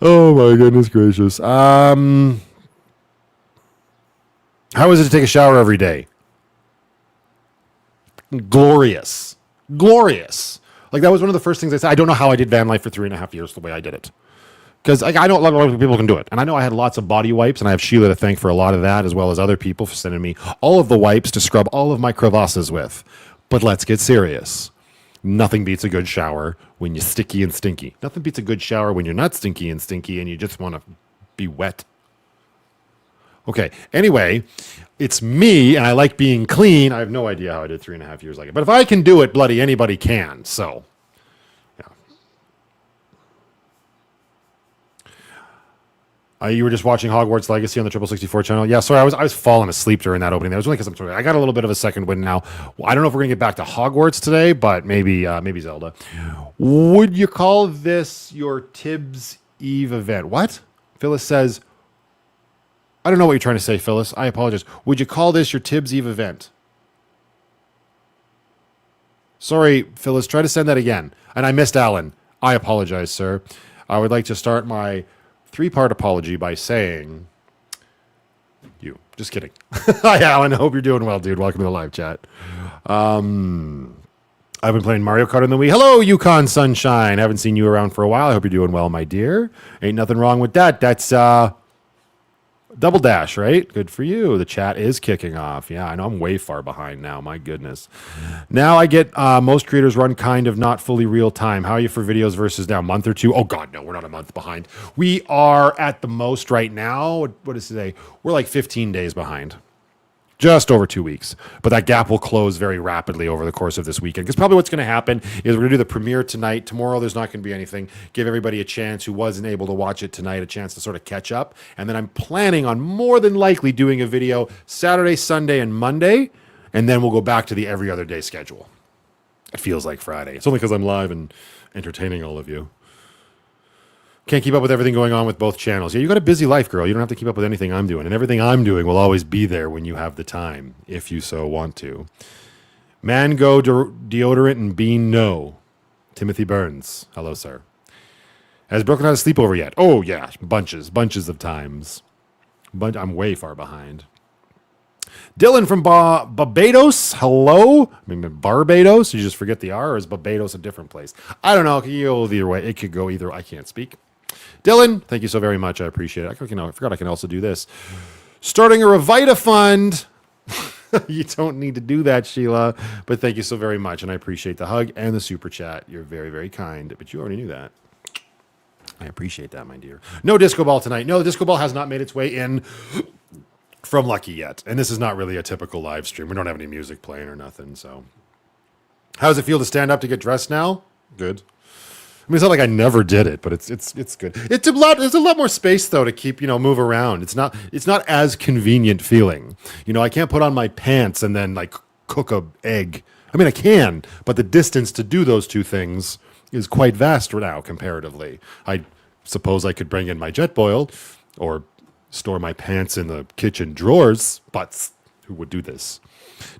Oh, my goodness gracious. How is it to take a shower every day? Glorious. Like, that was one of the first things I said. I don't know how I did van life for 3.5 years the way I did it. Because I know a lot of people can do it. And I know I had lots of body wipes, and I have Sheila to thank for a lot of that, as well as other people for sending me all of the wipes to scrub all of my crevasses with. But let's get serious. Nothing beats a good shower when you're sticky and stinky. Nothing beats a good shower when you're not stinky and stinky and you just want to be wet. Okay, anyway, it's me, and I like being clean. I have no idea how I did 3.5 years like it. But if I can do it, bloody anybody can. So, yeah. You were just watching Hogwarts Legacy on the 64 channel? Yeah, sorry, I was falling asleep during that opening. That was only because I got a little bit of a second wind now. I don't know if we're going to get back to Hogwarts today, but maybe Zelda. Would you call this your Tibbs Eve event? What? Phyllis says... I don't know what you're trying to say, Phyllis. I apologize. Would you call this your Tibbs Eve event? Sorry, Phyllis. Try to send that again. And I missed Alan. I apologize, sir. I would like to start my 3-part apology by saying You. Just kidding. Hi, Alan. I hope you're doing well, dude. Welcome to the live chat. I've been playing Mario Kart on the Wii. Hello, Yukon Sunshine. Haven't seen you around for a while. I hope you're doing well, my dear. Ain't nothing wrong with that. That's Double Dash, right? Good for you. The chat is kicking off. Yeah, I know I'm way far behind now. My goodness. Now I get most creators run kind of not fully real time. How are you for videos versus now? A month or two? Oh, God, no. We're not a month behind. We are at the most right now. What is today? We're like 15 days behind. Just over 2 weeks. But that gap will close very rapidly over the course of this weekend. Because probably what's going to happen is we're going to do the premiere tonight. Tomorrow there's not going to be anything. Give everybody a chance who wasn't able to watch it tonight a chance to sort of catch up. And then I'm planning on more than likely doing a video Saturday, Sunday, and Monday. And then we'll go back to the every other day schedule. It feels like Friday. It's only because I'm live and entertaining all of you. Can't keep up with everything going on with both channels. Yeah, you got a busy life, girl. You don't have to keep up with anything I'm doing. And everything I'm doing will always be there when you have the time, if you so want to. Mango deodorant and bean no. Timothy Burns. Hello, sir. Has Brooklyn had a sleepover yet? Oh, yeah. Bunches of times. I'm way far behind. Dylan from Barbados. Hello. I mean, Barbados. You just forget the R, or is Barbados a different place? I don't know. It could go either way. It could go either. I can't speak. Dylan, thank you so very much. I appreciate it. I forgot I can also do this. Starting a Revita fund. You don't need to do that, Sheila. But thank you so very much. And I appreciate the hug and the super chat. You're very, very kind. But you already knew that. I appreciate that, my dear. No disco ball tonight. No, the disco ball has not made its way in from Lucky yet. And this is not really a typical live stream. We don't have any music playing or nothing. So how does it feel to stand up to get dressed now? Good. I mean, it's not like I never did it, but it's good. It's a lot. There's a lot more space though to keep, move around. It's not as convenient feeling. I can't put on my pants and then like cook a egg. I mean, I can, but the distance to do those two things is quite vast now comparatively. I suppose I could bring in my jet boil or store my pants in the kitchen drawers, but who would do this?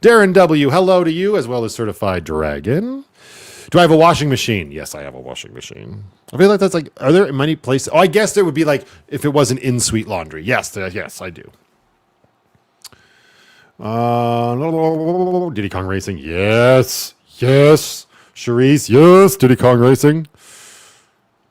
Darren W., hello to you, as well as Certified Dragon. Do I have a washing machine? Yes, I have a washing machine. I feel like that's like, are there many places? Oh, I guess there would be like, if it wasn't in Sweet Laundry. Yes, I do. Diddy Kong Racing. Yes. Charisse, yes. Diddy Kong Racing.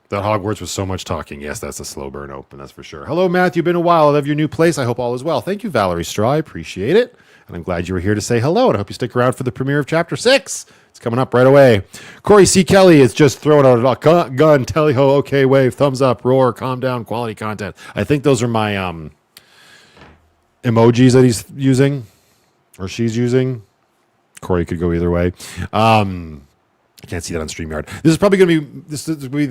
That Hogwarts was so much talking. Yes, that's a slow burn open, that's for sure. Hello, Matthew. Been a while. I love your new place. I hope all is well. Thank you, Valerie Straw. I appreciate it. And I'm glad you were here to say hello. And I hope you stick around for the premiere of Chapter 6. It's coming up right away. Corey C. Kelly is just throwing out a gun. Tally-ho, okay, wave, thumbs up, roar, calm down, quality content. I think those are my emojis that he's using or she's using. Corey could go either way. I can't see that on StreamYard. This is probably going to be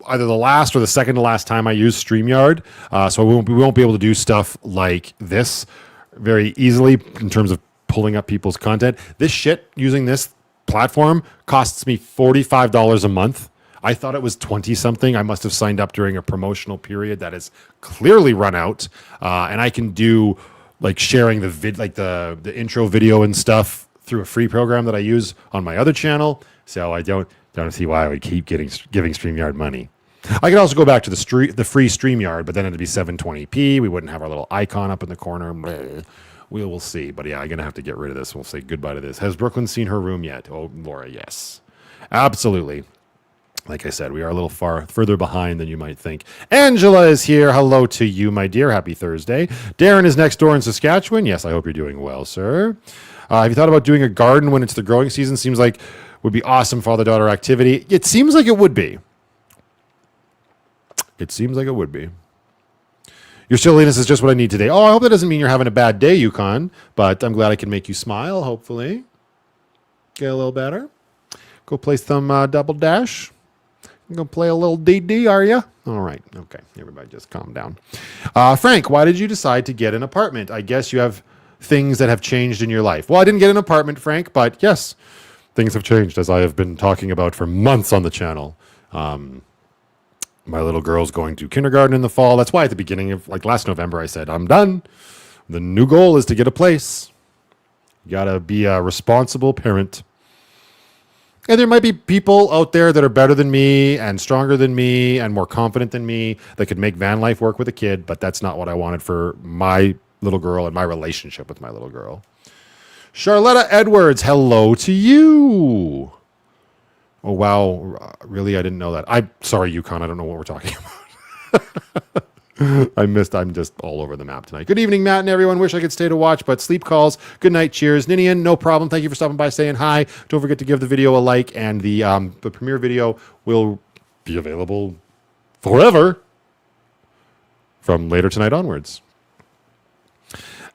either the last or the second to last time I use StreamYard. So we won't be able to do stuff like this very easily in terms of pulling up people's content. This shit using this platform costs me $45 a month. I thought it was 20 something. I must have signed up during a promotional period that is clearly run out. And I can do like sharing the intro video and stuff through a free program that I use on my other channel. So I don't see why I would keep giving StreamYard money. I could also go back to the free StreamYard, but then it'd be 720p. We wouldn't have our little icon up in the corner. We'll see. But yeah, I'm going to have to get rid of this. We'll say goodbye to this. Has Brooklyn seen her room yet? Oh, Laura, yes. Absolutely. Like I said, we are a little further behind than you might think. Angela is here. Hello to you, my dear. Happy Thursday. Darren is next door in Saskatchewan. Yes, I hope you're doing well, sir. Have you thought about doing a garden when it's the growing season? Seems like would be awesome father-daughter activity. It seems like it would be. Your silliness is just what I need today. Oh, I hope that doesn't mean you're having a bad day, Yukon, but I'm glad I can make you smile, hopefully. Get a little better. Go play some Double Dash. You gonna play a little DD, are you? All right. Okay. Everybody just calm down. Frank, why did you decide to get an apartment? I guess you have things that have changed in your life. Well, I didn't get an apartment, Frank, but yes, things have changed, as I have been talking about for months on the channel. My little girl's going to kindergarten in the fall. That's why at the beginning of last November, I said, I'm done. The new goal is to get a place. You got to be a responsible parent. And there might be people out there that are better than me and stronger than me and more confident than me that could make van life work with a kid, but that's not what I wanted for my little girl and my relationship with my little girl. Charlotta Edwards, hello to you. Oh, wow. Really? I didn't know that. I'm sorry, Yukon. I don't know what we're talking about. I'm just all over the map tonight. Good evening, Matt and everyone. Wish I could stay to watch, but sleep calls. Good night. Cheers. Ninian, no problem. Thank you for stopping by, saying hi. Don't forget to give the video a like, and the premiere video will be available forever from later tonight onwards.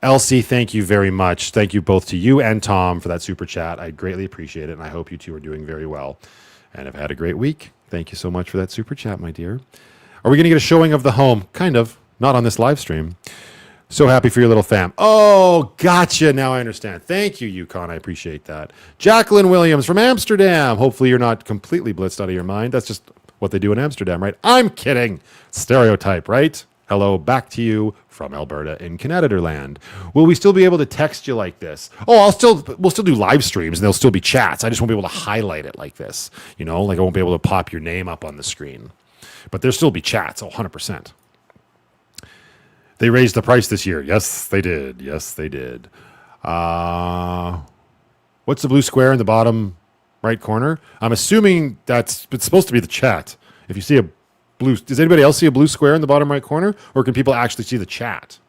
Elsie, thank you very much. Thank you both to you and Tom for that super chat. I greatly appreciate it, and I hope you two are doing very well and have had a great week. Thank you so much for that super chat, my dear. Are we going to get a showing of the home? Kind of. Not on this live stream. So happy for your little fam. Oh, gotcha. Now I understand. Thank you, Yukon. I appreciate that. Jacqueline Williams from Amsterdam. Hopefully you're not completely blitzed out of your mind. That's just what they do in Amsterdam, right? I'm kidding. Stereotype, right? Hello, back to you from Alberta in Canadaland. Will we still be able to text you like this? Oh, we'll still do live streams and there'll still be chats. I just won't be able to highlight it like this. You know, like I won't be able to pop your name up on the screen. But there'll still be chats, 100%. They raised the price this year. Yes, they did. Yes, they did. What's the blue square in the bottom right corner? I'm assuming it's supposed to be the chat. If you see a blue, does anybody else see a blue square in the bottom right corner? Or can people actually see the chat?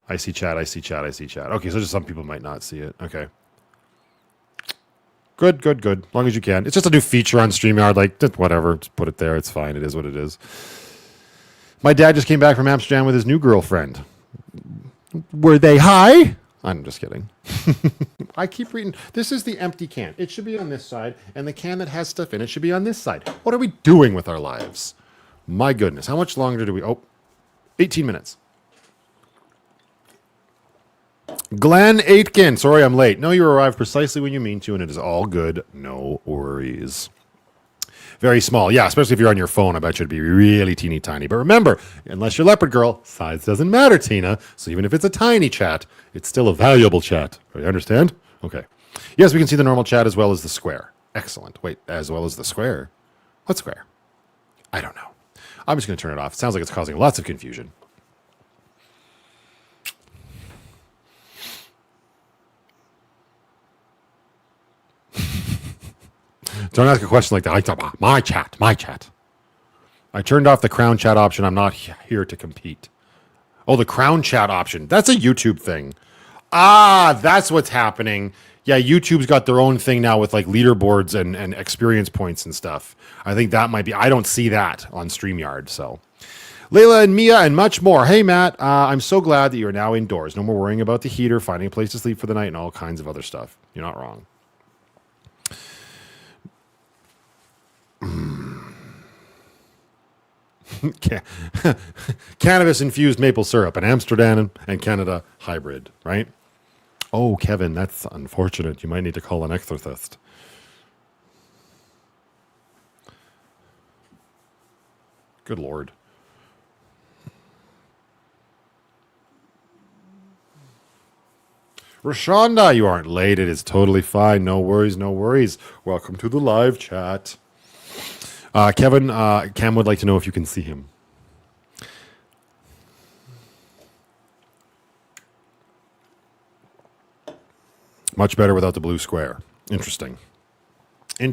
I see chat. Okay, so just some people might not see it. Okay. Good. As long as you can. It's just a new feature on StreamYard. Like, just whatever. Just put it there. It's fine. It is what it is. My dad just came back from Amsterdam with his new girlfriend. Were they high? I'm just kidding. I keep reading. This is the empty can. It should be on this side. And the can that has stuff in it should be on this side. What are we doing with our lives? My goodness. How much longer do we... Oh, 18 minutes. Glenn Aitken. Sorry I'm late. No, you arrived precisely when you mean to, and it is all good. No worries. Very small. Yeah, especially if you're on your phone. I bet you it'd be really teeny tiny. But remember, unless you're Leopard Girl, size doesn't matter, Tina. So even if it's a tiny chat, it's still a valuable chat. You understand? Okay. Yes, we can see the normal chat as well as the square. Excellent. Wait, as well as the square? What square? I don't know. I'm just going to turn it off. It sounds like it's causing lots of confusion. Don't ask a question like that. I thought, my chat. I turned off the crown chat option. I'm not here to compete. Oh, the crown chat option. That's a YouTube thing. Ah, that's what's happening. Yeah, YouTube's got their own thing now with like leaderboards and experience points and stuff. I think that might be... I don't see that on StreamYard, so... Layla and Mia and much more. Hey, Matt, I'm so glad that you're now indoors. No more worrying about the heater, finding a place to sleep for the night, and all kinds of other stuff. You're not wrong. Cannabis-infused maple syrup, an Amsterdam and Canada hybrid, right? Oh, Kevin, that's unfortunate. You might need to call an exorcist. Good Lord. Rashonda, you aren't late. It is totally fine. No worries. Welcome to the live chat. Kevin, Cam would like to know if you can see him. Much better without the blue square. Interesting. I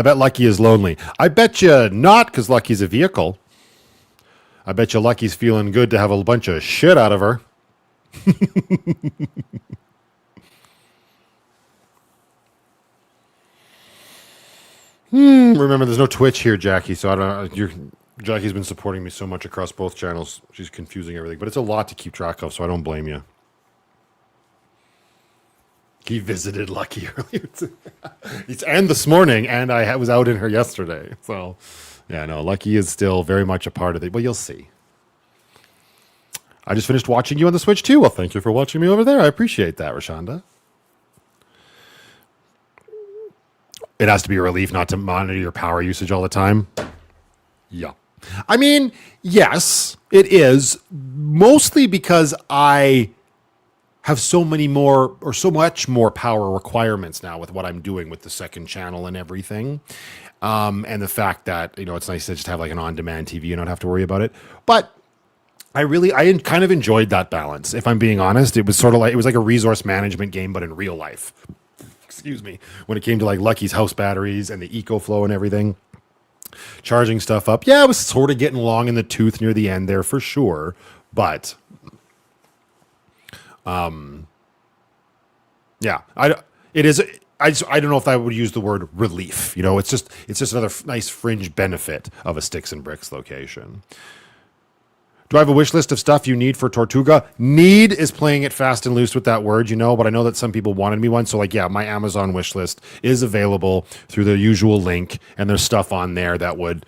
bet Lucky is lonely. I bet you not, because Lucky's a vehicle. I bet you Lucky's feeling good to have a bunch of shit out of her. Remember, there's no Twitch here, Jackie, so I don't know. Jackie's been supporting me so much across both channels. She's confusing everything, but it's a lot to keep track of, so I don't blame you. He visited Lucky earlier. And this morning, and I was out in her yesterday. So, yeah, no, Lucky is still very much a part of it. Well, you'll see. I just finished watching you on the Switch, too. Well, thank you for watching me over there. I appreciate that, Rashonda. It has to be a relief not to monitor your power usage all the time. Yeah. I mean, yes, it is. Mostly because I have so much more power requirements now with what I'm doing with the second channel and everything. And the fact that, it's nice to just have like an on-demand TV and not have to worry about it. But I kind of enjoyed that balance. If I'm being honest, it was like a resource management game, but in real life. Excuse me. When it came to like Lucky's house batteries and the EcoFlow and everything, charging stuff up. Yeah, it was sort of getting long in the tooth near the end there for sure. But, yeah, it is. I don't know if I would use the word relief. It's just another nice fringe benefit of a Sticks and Bricks location. Do I have a wish list of stuff you need for Tortuga? Need is playing it fast and loose with that word, but I know that some people wanted me one. So my Amazon wish list is available through the usual link, and there's stuff on there that would,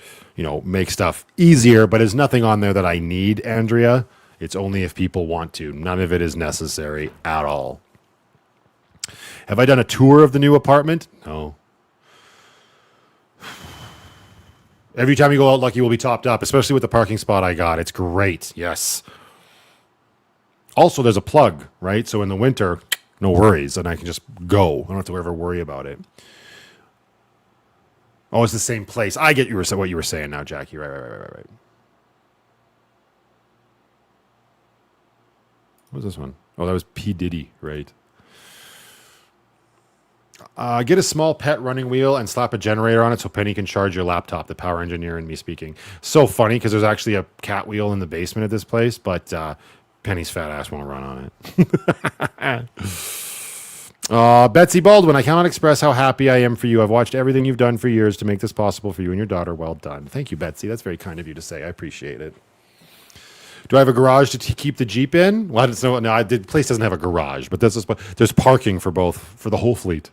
make stuff easier, but there's nothing on there that I need, Andrea. It's only if people want to. None of it is necessary at all. Have I done a tour of the new apartment? No. Every time you go out, Lucky will be topped up, especially with the parking spot I got. It's great. Yes. Also, there's a plug, right? So in the winter, no worries, and I can just go. I don't have to ever worry about it. Oh, it's the same place. I get what you were saying now, Jackie. Right. What was this one? Oh, that was P. Diddy, right? Get a small pet running wheel and slap a generator on it so Penny can charge your laptop, the power engineer and me speaking. So funny because there's actually a cat wheel in the basement of this place, but Penny's fat ass won't run on it. Betsy Baldwin, I cannot express how happy I am for you. I've watched everything you've done for years to make this possible for you and your daughter. Well done. Thank you, Betsy. That's very kind of you to say. I appreciate it. Do I have a garage to keep the Jeep in? Well, the place doesn't have a garage, but there's parking for the whole fleet.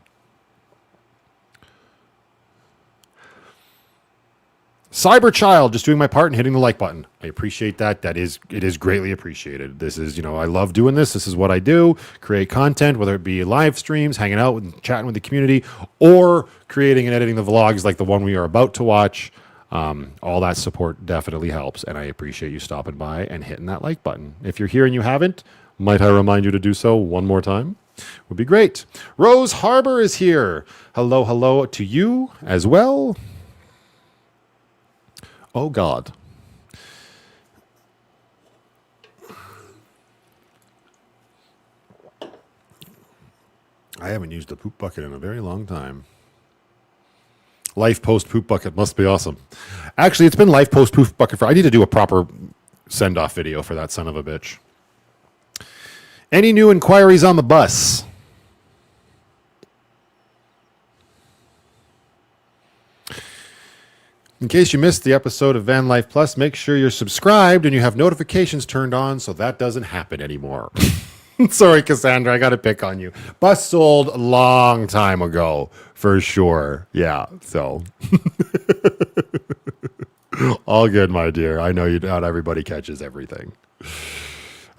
Cyberchild, just doing my part and hitting the like button. I appreciate that. It is greatly appreciated. This is, I love doing this. This is what I do. Create content, whether it be live streams, hanging out and chatting with the community, or creating and editing the vlogs like the one we are about to watch. All that support definitely helps, and I appreciate you stopping by and hitting that like button. If you're here and you haven't, might I remind you to do so one more time? Would be great. Rose Harbor is here. Hello to you as well. Oh, God. I haven't used a poop bucket in a very long time. Life post poop bucket must be awesome. Actually, it's been life post poop bucket I need to do a proper send-off video for that son of a bitch. Any new inquiries on the bus? In case you missed the episode of Van Life Plus, make sure you're subscribed and you have notifications turned on so that doesn't happen anymore. Sorry, Cassandra, I got to pick on you. Bus sold a long time ago, for sure. Yeah, so. All good, my dear. I know not everybody catches everything.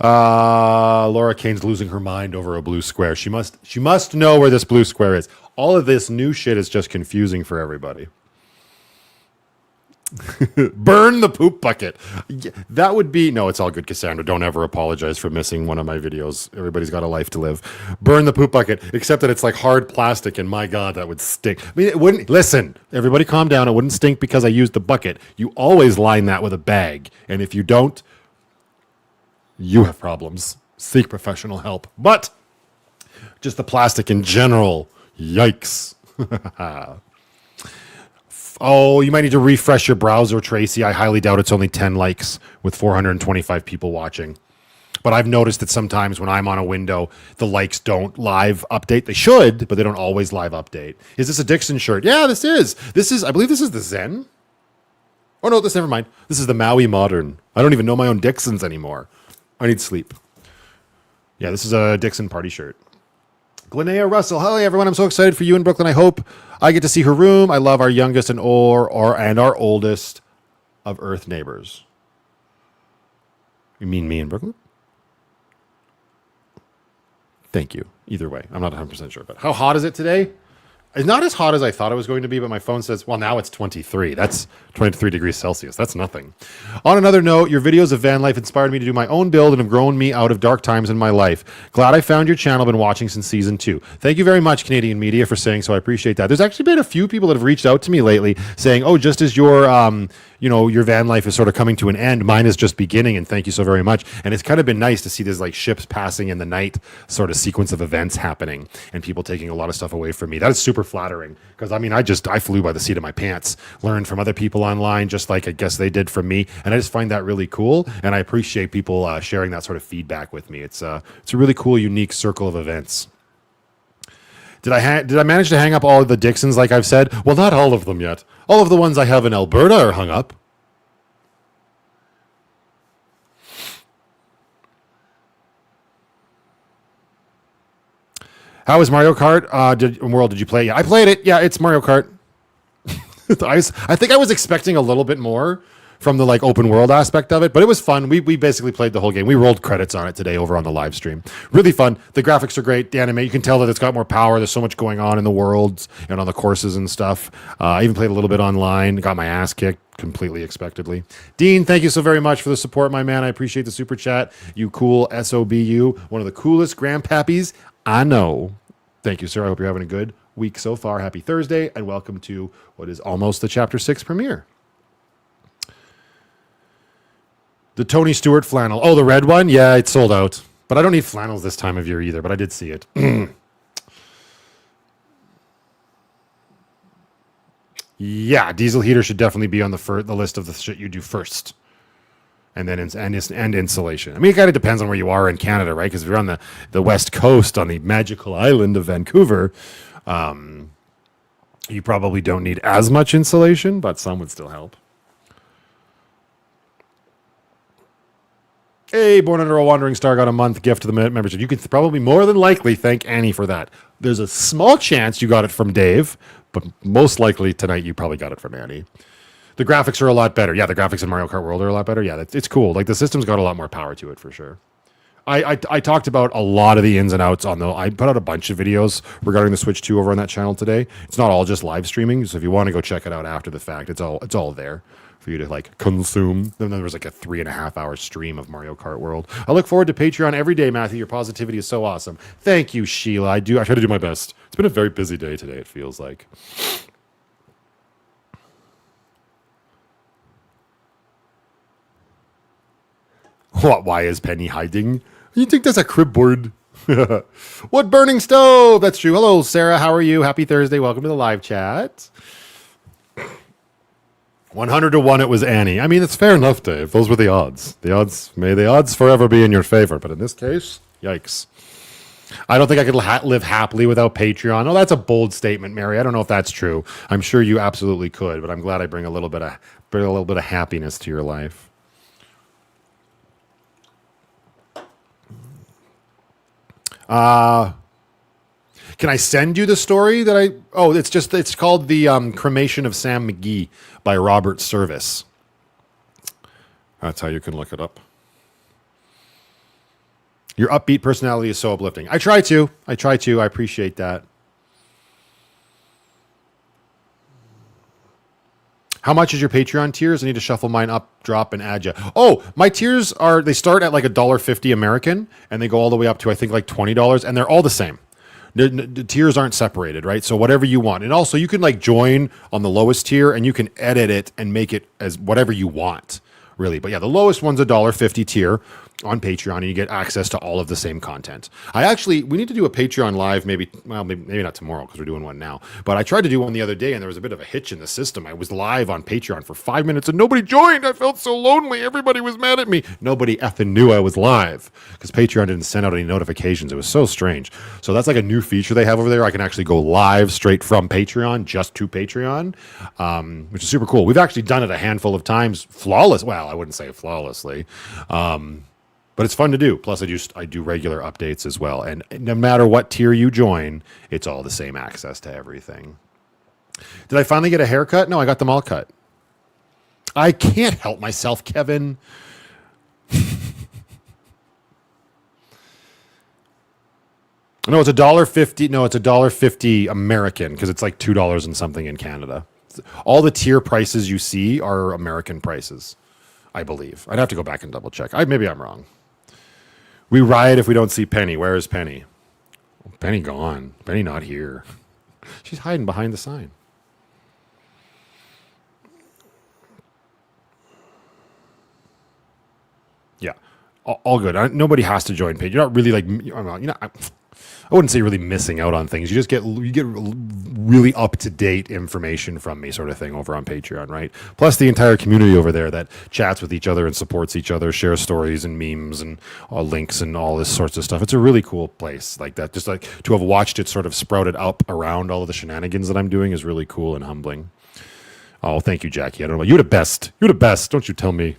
Laura Kane's losing her mind over a blue square. She must know where this blue square is. All of this new shit is just confusing for everybody. Burn the poop bucket. That would be... No, it's all good, Cassandra. Don't ever apologize for missing one of my videos. Everybody's got a life to live. Burn the poop bucket, except that it's like hard plastic, and my God, that would stink. I mean, it wouldn't... Listen, everybody calm down. It wouldn't stink because I used the bucket. You always line that with a bag, and if you don't, you have problems. Seek professional help. But just the plastic in general, yikes. Oh, you might need to refresh your browser, Tracy. I highly doubt it's only 10 likes with 425 people watching. But I've noticed that sometimes when I'm on a window, the likes don't live update. They should, but they don't always live update. Is this a Dixon shirt? Yeah, this is. I believe this is the Zen. Oh, no, never mind. This is the Maui Modern. I don't even know my own Dixons anymore. I need sleep. Yeah, this is a Dixon party shirt. Glenea Russell. Hi, everyone. I'm so excited for you in Brooklyn. I hope I get to see her room. I love our youngest and our oldest of Earth neighbors. You mean me in Brooklyn? Thank you. Either way, I'm not 100% sure. But how hot is it today? It's not as hot as I thought it was going to be, but my phone says, well, now it's 23. That's 23 degrees Celsius. That's nothing. On another note, your videos of van life inspired me to do my own build and have grown me out of dark times in my life. Glad I found your channel. Been watching since season 2. Thank you very much, Canadian media, for saying so. I appreciate that. There's actually been a few people that have reached out to me lately saying, oh, just as your your van life is sort of coming to an end, mine is just beginning, and thank you so very much. And it's kind of been nice to see this like ships passing in the night sort of sequence of events happening and people taking a lot of stuff away from me. That is super flattering because I flew by the seat of my pants, learned from other people online, just like I guess they did from me, and I just find that really cool. And I appreciate people sharing that sort of feedback with me. It's a really cool, unique circle of events. Did I manage to hang up all of the Dixons like I've said? Well, not all of them yet. All of the ones I have in Alberta are hung up. How is Mario Kart? Did you play it? Yeah, I played it. Yeah, it's Mario Kart. I think I was expecting a little bit more from the like open world aspect of it, but it was fun. We basically played the whole game. We rolled credits on it today over on the live stream. Really fun. The graphics are great. The anime, you can tell that it's got more power. There's so much going on in the worlds and on the courses and stuff. I even played a little bit online. Got my ass kicked completely expectedly. Dean, thank you so very much for the support, my man. I appreciate the super chat. You cool SOBU. One of the coolest grandpappies I know. Thank you, sir. I hope you're having a good week so far. Happy Thursday, and welcome to what is almost the Chapter 6 premiere. The Tony Stewart flannel. Oh, the red one? Yeah, it's sold out. But I don't need flannels this time of year either, but I did see it. Yeah, diesel heater should definitely be on the list of the shit you do first. And then and insulation. I mean, it kind of depends on where you are in Canada, right? Because if you're on the west coast on the magical island of Vancouver, you probably don't need as much insulation, but some would still help. Hey, Born Under a Wandering Star got a month gift to the membership. You can probably more than likely thank Annie for that. There's a small chance you got it from Dave, but most likely tonight you probably got it from Annie. The graphics are a lot better. Yeah, the graphics in Mario Kart World are a lot better. Yeah, it's cool. Like the system's got a lot more power to it for sure. I talked about a lot of the ins and outs on I put out a bunch of videos regarding the Switch 2 over on that channel today. It's not all just live streaming, so if you want to go check it out after the fact, it's all there for you to like consume. Then there was like a 3.5 hour stream of Mario Kart World. I look forward to Patreon every day, Matthew. Your positivity is so awesome. Thank you, Sheila. I try to do my best. It's been a very busy day today, it feels like. What? Why is Penny hiding? You think that's a crib board? What burning stove? That's true. Hello, Sarah. How are you? Happy Thursday. Welcome to the live chat. 100 to 1, it was Annie. I mean, it's fair enough, Dave. Those were the odds. May the odds forever be in your favor. But in this case, yikes. I don't think I could live happily without Patreon. Oh, that's a bold statement, Mary. I don't know if that's true. I'm sure you absolutely could, but I'm glad I bring a little bit of happiness to your life. Can I send you the story that it's called The Cremation of Sam McGee by Robert Service. That's how you can look it up. Your upbeat personality is so uplifting. I try to. I appreciate that. How much is your Patreon tiers? I need to shuffle mine up, drop, and add you. Oh, my tiers they start at like $1.50 American, and they go all the way up to, I think, like $20, and they're all the same. The tiers aren't separated, right? So whatever you want. And also, you can like join on the lowest tier, and you can edit it and make it as whatever you want, really. But yeah, the lowest one's $1.50 tier on Patreon, and you get access to all of the same content. We need to do a Patreon live, maybe not tomorrow because we're doing one now. But I tried to do one the other day, and there was a bit of a hitch in the system. I was live on Patreon for 5 minutes, and nobody joined. I felt so lonely. Everybody was mad at me. Nobody effing knew I was live because Patreon didn't send out any notifications. It was so strange. So that's like a new feature they have over there. I can actually go live straight from Patreon, just to Patreon, which is super cool. We've actually done it a handful of times, flawless. Well, I wouldn't say flawlessly. But it's fun to do. Plus, I do regular updates as well. And no matter what tier you join, it's all the same access to everything. Did I finally get a haircut? No, I got them all cut. I can't help myself, Kevin. No, it's $1.50. No, it's $1.50 American because it's like $2 and something in Canada. All the tier prices you see are American prices, I believe. I'd have to go back and double check. Maybe I'm wrong. We riot if we don't see Penny. Where is Penny? Penny gone. Penny not here. She's hiding behind the sign. Yeah, all good. Nobody has to join Patreon. You're not really like, I wouldn't say really missing out on things. You get really up to date information from me, sort of thing, over on Patreon, right? Plus the entire community over there that chats with each other and supports each other, shares stories and memes and links and all this sorts of stuff. It's a really cool place like that. Just like to have watched it sort of sprouted up around all of the shenanigans that I'm doing is really cool and humbling. Oh, thank you, Jackie. I don't know. You're the best. You're the best. Don't you tell me.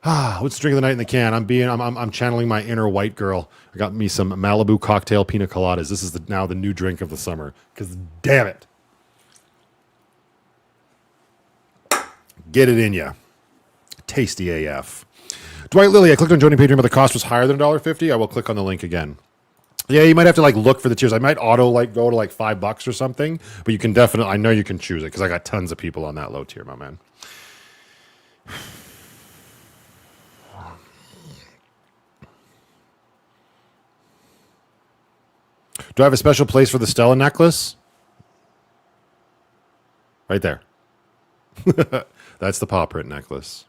What's the drink of the night in the can? I'm channeling my inner white girl. I got me some Malibu cocktail pina coladas. This is now the new drink of the summer. Because damn it. Get it in ya. Tasty AF. Dwight Lilly, I clicked on joining Patreon, but the cost was higher than $1.50. I will click on the link again. Yeah, you might have to like look for the tiers. I might auto like go to like $5 or something, but you can definitely, I know you can choose it because I got tons of people on that low tier, my man. Do I have a special place for the Stella necklace? Right there. That's the paw print necklace.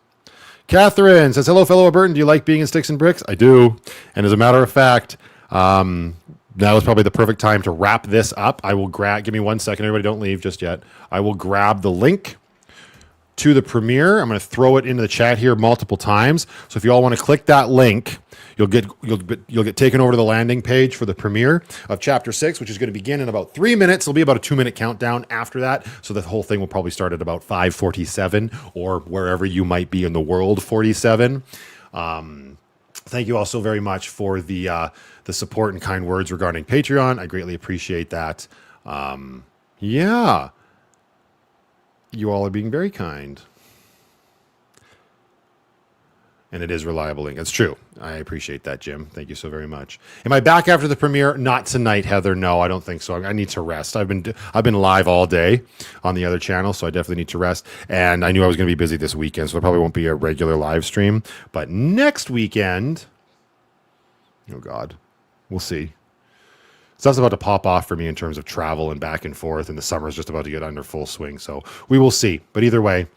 Catherine says, hello, fellow Albertan. Do you like being in Sticks and Bricks? I do. And as a matter of fact, now is probably the perfect time to wrap this up. I will give me 1 second. Everybody don't leave just yet. I will grab the link to the premiere. I'm going to throw it into the chat here multiple times. So if you all want to click that link, you'll get taken over to the landing page for the premiere of Chapter 6, which is going to begin in about 3 minutes. It'll be about a 2-minute countdown after that. So the whole thing will probably start at about 5:47 or wherever you might be in the world, 47. Thank you all so very much for the support and kind words regarding Patreon. I greatly appreciate that. Yeah. You all are being very kind. And it is reliable ink. It's true. I appreciate that, Jim. Thank you so very much. Am I back after the premiere? Not tonight, Heather. No, I don't think so. I need to rest. I've been live all day on the other channel, so I definitely need to rest. And I knew I was going to be busy this weekend, so there probably won't be a regular live stream. But next weekend, oh God, we'll see. Stuff's about to pop off for me in terms of travel and back and forth, and the summer's just about to get under full swing. So we will see. But either way,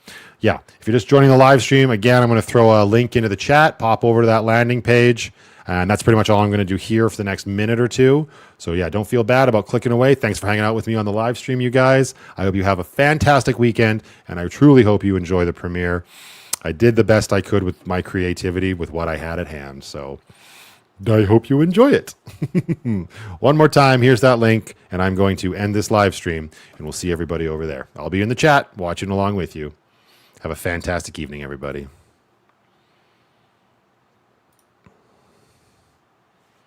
yeah, if you're just joining the live stream, again, I'm going to throw a link into the chat, pop over to that landing page, and that's pretty much all I'm going to do here for the next minute or two. So yeah, don't feel bad about clicking away. Thanks for hanging out with me on the live stream, you guys. I hope you have a fantastic weekend, and I truly hope you enjoy the premiere. I did the best I could with my creativity with what I had at hand, so I hope you enjoy it. One more time, here's that link, and I'm going to end this live stream, and we'll see everybody over there. I'll be in the chat watching along with you. Have a fantastic evening, everybody.